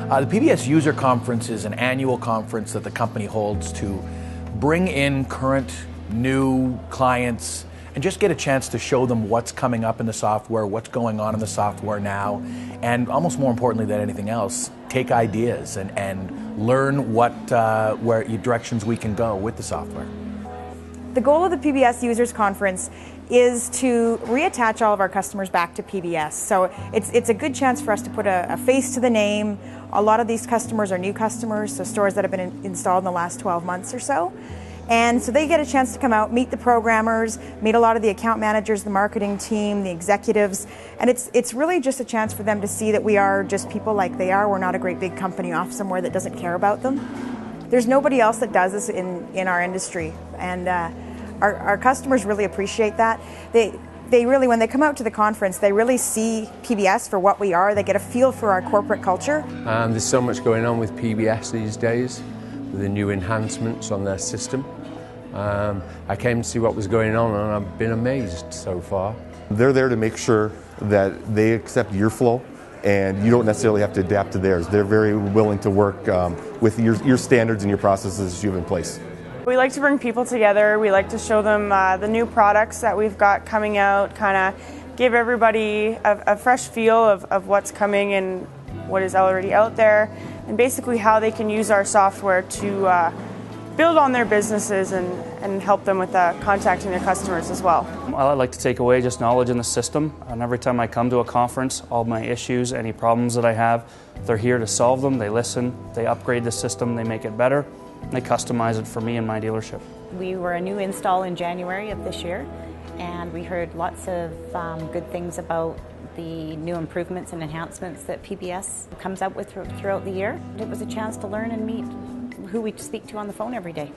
The PBS User Conference is an annual conference that the company holds to bring in current, new clients and just get a chance to show them what's coming up in the software, what's going on in the software now, and almost more importantly than anything else, take ideas and learn where directions we can go with the software. The goal of the PBS Users Conference is to reattach all of our customers back to PBS. So it's a good chance for us to put a face to the name. A lot of these customers are new customers, so stores that have been installed in the last 12 months or so. And so they get a chance to come out, meet the programmers, meet a lot of the account managers, the marketing team, the executives, and it's really just a chance for them to see that we are just people like they are. We're not a great big company off somewhere that doesn't care about them. There's nobody else that does this in our industry, and our customers really appreciate that. They really, when they come out to the conference, they really see PBS for what we are. They get a feel for our corporate culture. There's so much going on with PBS these days, with the new enhancements on their system. I came to see what was going on and I've been amazed so far. They're there to make sure that they accept your flow and you don't necessarily have to adapt to theirs. They're very willing to work with your standards and your processes you have in place. We like to bring people together. We like to show them the new products that we've got coming out, kind of give everybody a fresh feel of what's coming and what is already out there, and basically how they can use our software to build on their businesses and help them with contacting their customers as well. Well, I like to take away just knowledge in the system, and every time I come to a conference, all my issues, any problems that I have, they're here to solve them. They listen, they upgrade the system, they make it better, and they customize it for me and my dealership. We were a new install in January of this year, and we heard lots of good things about the new improvements and enhancements that PBS comes up with throughout the year. It was a chance to learn and meet who we speak to on the phone every day.